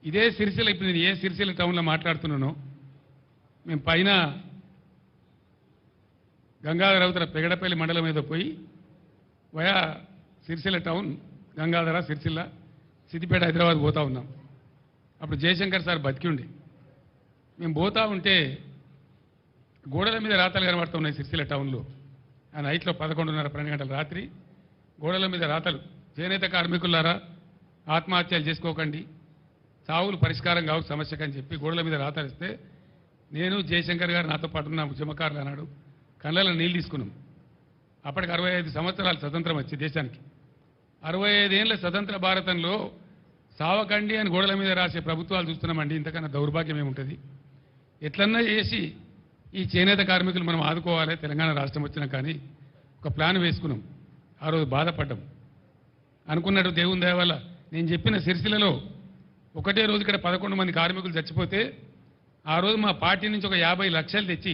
ఇదే సిరిసిల్ల ఇప్పుడు నేను ఏ సిరిసిల్ల టౌన్లో మాట్లాడుతున్నానో మేము పైన గంగాధర అవతల పెగడపల్లి మండలం మీద పోయి వయా సిరిసిల్ల టౌన్ గంగాధర సిరిసిల్ల సిద్దిపేట హైదరాబాద్ పోతా ఉన్నాం. అప్పుడు జయశంకర్ సార్ బతికి ఉండి మేము పోతా ఉంటే గోడల మీద రాతలు కనబడుతున్నాయి సిరిసిల్ల టౌన్లో. ఆ నైట్లో 11:30-12 గంటల రాత్రి గోడల మీద రాతలు, చేనేత కార్మికులారా ఆత్మహత్యలు చేసుకోకండి, సావులు పరిష్కారం కావు సమస్యకు అని చెప్పి గోడల మీద రాతలు ఇస్తే నేను జయశంకర్ గారు నాతో పాటు ఉన్న ఉద్యమకారులు అన్నాడు కళ్ళలో నీళ్ళు తీసుకున్నాం. అప్పటికి 65 సంవత్సరాలు స్వతంత్రం వచ్చి దేశానికి 65 ఏళ్ల స్వతంత్ర భారతంలో సావకండి అని గోడల మీద రాసే ప్రభుత్వాలు చూస్తున్నామండి. ఇంతకన్నా దౌర్భాగ్యం ఏముంటుంది? ఎట్లన్నా చేసి ఈ చేనేత కార్మికులు మనం ఆదుకోవాలి. తెలంగాణ రాష్ట్రం వచ్చినా కానీ ఒక ప్లాన్ వేసుకున్నాం. ఆ రోజు బాధపడ్డాం. అనుకున్నట్టు దేవుని దయ వల్ల నేను చెప్పిన సిరిసిల్లలో ఒకటే రోజు ఇక్కడ 11 మంది కార్మికులు చచ్చిపోతే ఆ రోజు మా పార్టీ నుంచి ఒక 50 లక్షలు తెచ్చి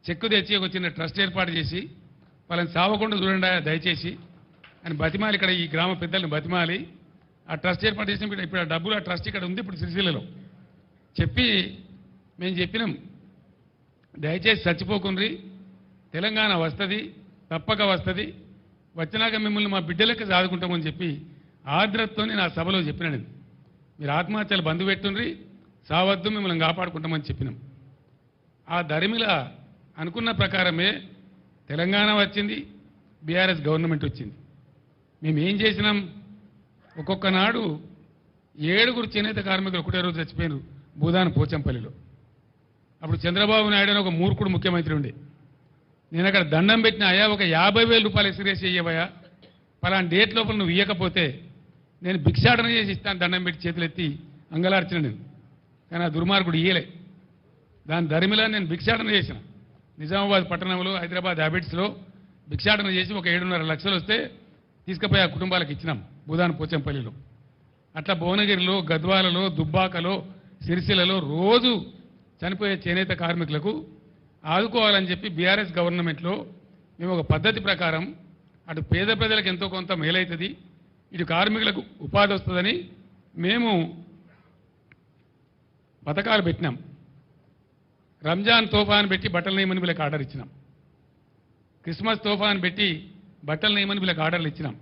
చెక్కు తెచ్చి ఒక చిన్న ట్రస్ట్ ఏర్పాటు చేసి వాళ్ళని సావకుండా చూడండి దయచేసి అని బతిమాలి, ఇక్కడ ఈ గ్రామ పెద్దల్ని బతిమాలి ఆ ట్రస్ట్ ఏర్పాటు చేసి ఇప్పుడు ఆ డబ్బులు ఆ ట్రస్ట్ ఇక్కడ ఉంది ఇప్పుడు సిరిసిల్లలో చెప్పి మేము చెప్పినాం దయచేసి చచ్చిపోకుండ్రి, తెలంగాణ వస్తుంది, తప్పక వస్తుంది, వచ్చినాక మిమ్మల్ని మా బిడ్డలకి సాదుకుంటామని చెప్పి ఆర్ద్రతతో నేను ఆ సభలో చెప్పినాను. మీరు ఆత్మహత్యలు బంధు పెట్టుండ్రి, సావద్దు, మిమ్మల్ని కాపాడుకుంటామని చెప్పినాం. ఆ దరిమిల అనుకున్న ప్రకారమే తెలంగాణ వచ్చింది, బీఆర్ఎస్ గవర్నమెంట్ వచ్చింది. మేము ఏం చేసినాం? ఒక్కొక్క నాడు 7 చేనేత కార్మికులు ఒకటే రోజు చచ్చిపోయారు భూదాన్ పోచంపల్లిలో. అప్పుడు చంద్రబాబు నాయుడు అని ఒక మూర్ఖుడు ముఖ్యమంత్రి ఉండే. నేను అక్కడ దండం పెట్టిన, అయ్యా ఒక 50,000 రూపాయలు ఎక్స్గ్రేస్ చేయవయ్యా, పలానా డేట్ లోపల నువ్వు ఇవ్వకపోతే నేను భిక్షాటన చేసి ఇస్తాను దండం పెట్టి చేతులెత్తి అంగలార్చిన నేను. కానీ ఆ దుర్మార్గుడు ఇయ్యలే. దాని దరిమిలా నేను భిక్షాటన చేసిన. నిజామాబాద్ పట్టణంలో, హైదరాబాద్ హ్యాబిట్స్లో భిక్షాటన చేసి ఒక 7.5 లక్షలు వస్తే తీసుకుపోయి ఆ కుటుంబాలకు ఇచ్చినాం భూదాన్ పోచంపల్లిలో. అట్లా భువనగిరిలో, గద్వాలలో, దుబ్బాకలో, సిరిసిల్లలో రోజు చనిపోయే చేనేత కార్మికులకు ఆదుకోవాలని చెప్పి బీఆర్ఎస్ గవర్నమెంట్లో మేము ఒక పద్ధతి ప్రకారం అటు పేద ప్రజలకు ఎంతో కొంత మేలవుతుంది, ఇటు కార్మికులకు ఉపాధి వస్తుందని మేము పథకాలు పెట్టినాం. రంజాన్ తోఫాను పెట్టి బట్టల నేయమని వీళ్ళకి ఆర్డర్ ఇచ్చినాం. క్రిస్మస్ తోఫాను పెట్టి బట్టల నేయమని వీళ్ళకి ఆర్డర్లు ఇచ్చినాం.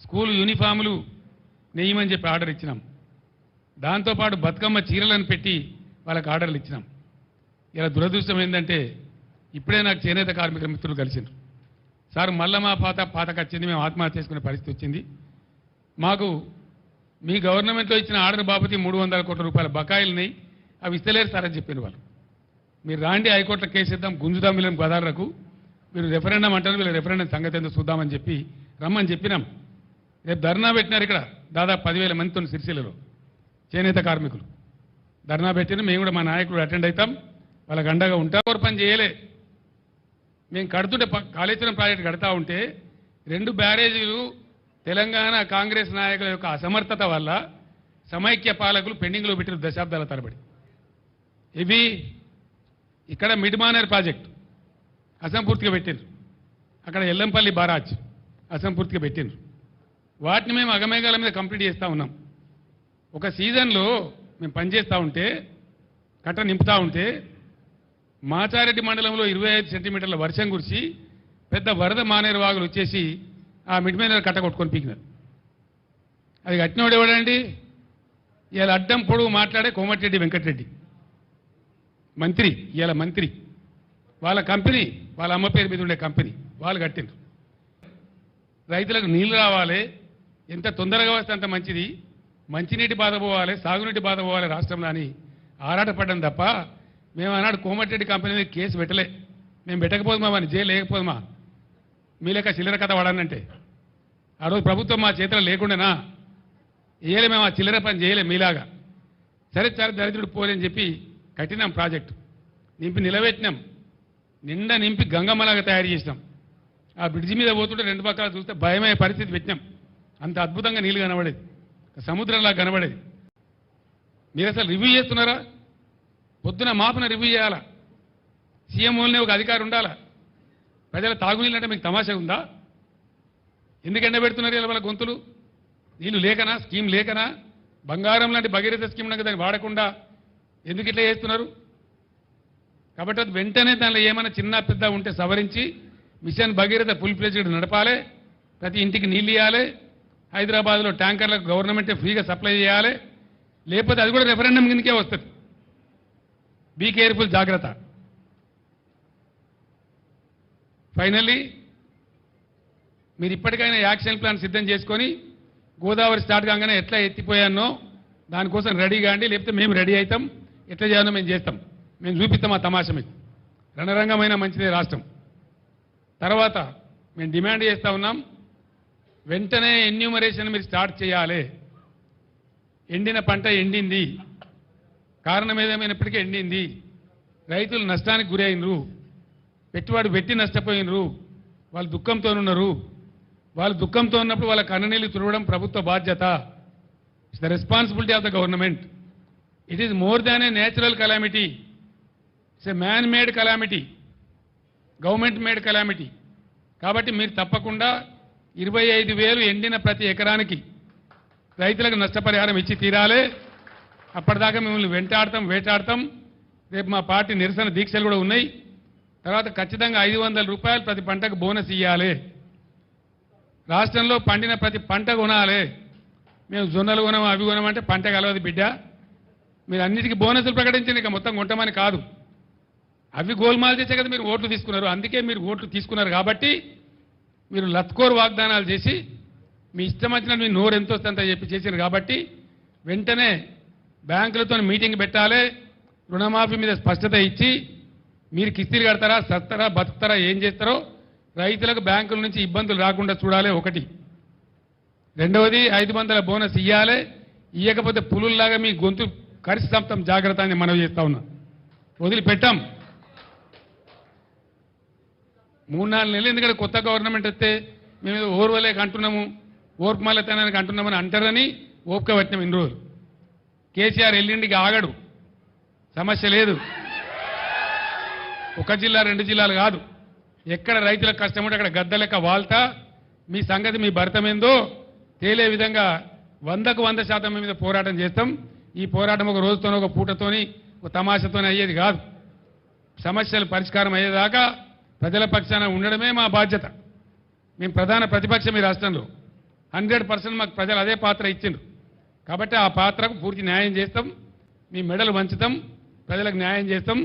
స్కూల్ యూనిఫాములు నెయ్యమని చెప్పి ఆర్డర్ ఇచ్చినాం. దాంతోపాటు బతుకమ్మ చీరలను పెట్టి వాళ్ళకి ఆర్డర్లు ఇచ్చినాం. ఇలా దురదృష్టం ఏంటంటే ఇప్పుడే నాకు చేనేత కార్మికుల మిత్రులు కలిసిండ్రు. సార్ మళ్ళా మా పాతకు వచ్చింది, మేము ఆత్మహత్య చేసుకునే పరిస్థితి వచ్చింది, మాకు మీ గవర్నమెంట్లో ఇచ్చిన ఆర్డర్ బాబతి 300 కోట్ల రూపాయల బకాయిలున్నాయి, అవి ఇస్తలేరు సార్ అని చెప్పిన వాళ్ళు. మీరు రాండి హైకోర్టులో కేసు ఇద్దాం, గుంజుదాం వీళ్ళని గదాలకు, మీరు రెఫరెండం అంటారు, వీళ్ళ రెఫరెండం సంగతి ఏందో చూద్దామని చెప్పి రమ్మని చెప్పినాం. రేపు ధర్నా పెట్టినారు ఇక్కడ దాదాపు 10,000 మందితో సిరిసిల్లలో చేనేత కార్మికులు ధర్నా పెట్టిన. మేము కూడా మా నాయకుడు అటెండ్ అవుతాం, వాళ్ళకి అండగా ఉంటాం. పని చేయలే. మేము కడుతుంటే కాళేశ్వరం ప్రాజెక్టు కడతా ఉంటే 2 బ్యారేజీలు తెలంగాణ కాంగ్రెస్ నాయకుల యొక్క అసమర్థత వల్ల సమైక్య పాలకులు పెండింగ్లో పెట్టిన దశాబ్దాల తరబడి. ఇవి ఇక్కడ మిడ్మానేర్ ప్రాజెక్టు అసంపూర్తిగా పెట్టిండ్రు, అక్కడ ఎల్లంపల్లి బారాజ్ అసంపూర్తిగా పెట్టిండ్రు. వాటిని మేము అగమేఘాల మీద కంప్లీట్ చేస్తూ ఉన్నాం. ఒక సీజన్లో మేము పనిచేస్తూ ఉంటే కట్ట నింపుతూ ఉంటే మాచారెడ్డి మండలంలో 25 సెంటీమీటర్ల వర్షం కురిసి పెద్ద వరద మానేరు వాగులు వచ్చేసి ఆ మిడ్మేనర్ కట్ట కొట్టుకొని పీకినారు. అది కట్టినోడు ఎవడండి? ఇవాళ అడ్డం పొడుగు మాట్లాడే కోమటిరెడ్డి వెంకటరెడ్డి మంత్రి, ఇవాళ మంత్రి, వాళ్ళ కంపెనీ, వాళ్ళ అమ్మ పేరు మీద ఉండే కంపెనీ వాళ్ళు కట్టిండ్రు. రైతులకు నీళ్లు రావాలి, ఎంత తొందరగా వస్తే అంత మంచిది, మంచినీటి బాధ పోవాలి, సాగునీటి బాధ పోవాలి రాష్ట్రంలో అని ఆరాటపడ్డం తప్ప మేము ఆనాడు కోమటిరెడ్డి కంపెనీ మీద కేసు పెట్టలే. మేము పెట్టకపోదుమా, అని జైలు లేకపోదుమా, మీ లెక్క చిల్లర కథ వాడానంటే. ఆ రోజు ప్రభుత్వం మా చేతిలో లేకుండానా వేయలే, మేము ఆ చిల్లర పని చేయలేం మీలాగా. సరే సరే దరిద్రుడు పోలేని చెప్పి కట్టినాం, ప్రాజెక్టు నింపి నిలబెట్టినాం, నిండా నింపి గంగమ్మలాగా తయారు చేసినాం. ఆ బ్రిడ్జి మీద పోతుంటే 2 పక్కల చూస్తే భయమయ్యే పరిస్థితి పెట్టినాం. అంత అద్భుతంగా నీళ్ళు కనబడేది, సముద్రంలా కనబడేది. మీరు అసలు రివ్యూ చేస్తున్నారా? పొద్దున మాపున రివ్యూ చేయాలా? సీఎం ఓన్లీ ఒక అధికారి ఉండాలా? ప్రజల తాగునీళ్ళు అంటే మీకు తమాషా ఉందా? ఎందుకు ఎండబెడుతున్నారు ఇలా వాళ్ళ గొంతులు? నీళ్లు లేకనా? స్కీమ్ లేకనా? బంగారం లాంటి భగీరథ స్కీమ్ ఉన్నది, దాన్ని వాడకుండా ఎందుకు ఇట్లా చేస్తున్నారు? కాబట్టి అది వెంటనే దానిలో ఏమైనా చిన్న పెద్ద ఉంటే సవరించి మిషన్ భగీరథ ఫుల్ ఫ్లెజ్డ్ నడపాలి. ప్రతి ఇంటికి నీళ్ళు ఇవ్వాలి. హైదరాబాద్లో ట్యాంకర్లకు గవర్నమెంటే ఫ్రీగా సప్లై చేయాలి. లేకపోతే అది కూడా రెఫరెండం కిందకే వస్తుంది. బీ కేర్ఫుల్, జాగ్రత్త. ఫైనల్లీ మీరు ఇప్పటికైనా యాక్షన్ ప్లాన్ సిద్ధం చేసుకొని గోదావరి స్టార్ట్ కాగానే ఎట్లా ఎత్తిపోయానో దానికోసం రెడీ కాండి. లేకపోతే మేము రెడీ అవుతాం. ఎట్లా చేయాలో మేము చేస్తాం. మేము చూపిస్తాం ఆ తమాషా మీకు. రణరంగమైన మంచిదే రాష్ట్రం. తర్వాత మేము డిమాండ్ చేస్తూ ఉన్నాం, వెంటనే ఎన్యూమరేషన్ మీరు స్టార్ట్ చేయాలి. ఎండిన పంట ఎండింది, కారణం ఏదేమైనప్పటికీ ఎండింది. రైతులు నష్టానికి గురైనరు, పెట్టుబడి పెట్టి నష్టపోయినరు, వాళ్ళు దుఃఖంతో ఉన్నారు. వాళ్ళు దుఃఖంతో ఉన్నప్పుడు వాళ్ళ కన్ననీళ్లు తుడవడం ప్రభుత్వ బాధ్యత. It's the responsibility of the government. It is more than A natural calamity, it's a man made calamity, government made calamity. కాబట్టి మీరు తప్పకుండా 25,000 ఎండిన ప్రతి ఎకరానికి రైతులకు నష్టపరిహారం ఇచ్చి తీరాలి. అప్పటిదాకా మిమ్మల్ని వెంటాడతాం, వేటాడతాం. రేపు మా పార్టీ నిరసన దీక్షలు కూడా ఉన్నాయి. తర్వాత ఖచ్చితంగా 500 రూపాయలు ప్రతి పంటకు బోనస్ ఇవ్వాలి. రాష్ట్రంలో పండిన ప్రతి పంట కొనాలి. మేము జొన్నలు కొనం, అవి కొనమంటే పంట కలవదు బిడ్డ. మీరు అన్నిటికీ బోనసులు ప్రకటించండి, ఇక మొత్తం కొంటామని కాదు. అవి గోల్మాల్ చేసే కదా మీరు ఓట్లు తీసుకున్నారు. అందుకే మీరు ఓట్లు తీసుకున్నారు కాబట్టి మీరు లత్కోర్ వాగ్దానాలు చేసి మీ ఇష్టం వచ్చినట్టు మీ నోరు ఎంత వస్తుందంత చెప్పి చేశారు. కాబట్టి వెంటనే బ్యాంకులతో మీటింగ్ పెట్టాలి. రుణమాఫీ మీద స్పష్టత ఇచ్చి మీరు కిస్తీలు కడతారా, సస్తారా, బతుకుతారా, ఏం చేస్తారో రైతులకు బ్యాంకుల నుంచి ఇబ్బందులు రాకుండా చూడాలి. ఒకటి. రెండవది 500 బోనస్ ఇవ్వాలి. ఇవ్వకపోతే పులుల్లాగా మీ గొంతు కరిసి సంతం జాగ్రత్త అని మనవి చేస్తా ఉన్నా. వదిలిపెట్టాం. 3-4 నెలలు ఎందుకంటే కొత్త గవర్నమెంట్ వస్తే మేము ఏదో ఓర్వలేక అంటున్నాము, ఓర్పుమాలతనానికి అంటున్నామని అంటారని ఓపిక పట్టినాం ఇన్ని రోజులు. కేసీఆర్ ఎల్లుండికి ఆగడు, సమస్య లేదు. ఒక జిల్లా 2 జిల్లాలు కాదు, ఎక్కడ రైతులకు కష్టం ఉంటే అక్కడ గద్ద లెక్క వాల్తా మీ సంగతి, మీ భర్తమేందో తేలే విధంగా 100కు 100% మీద పోరాటం చేస్తాం. ఈ పోరాటం ఒక రోజుతోనో ఒక పూటతోని ఒక తమాషతోనే అయ్యేది కాదు. సమస్యలు పరిష్కారం అయ్యేదాకా ప్రజల పక్షాన ఉండడమే మా బాధ్యత. మేము ప్రధాన ప్రతిపక్షం ఈ రాష్ట్రంలో. 100% మాకు ప్రజలు అదే పాత్ర ఇచ్చిండ్రు. కాబట్టి ఆ పాత్రకు పూర్తి న్యాయం చేస్తాం. మీ మెడలు వంచుతాం, ప్రజలకు న్యాయం చేస్తాం.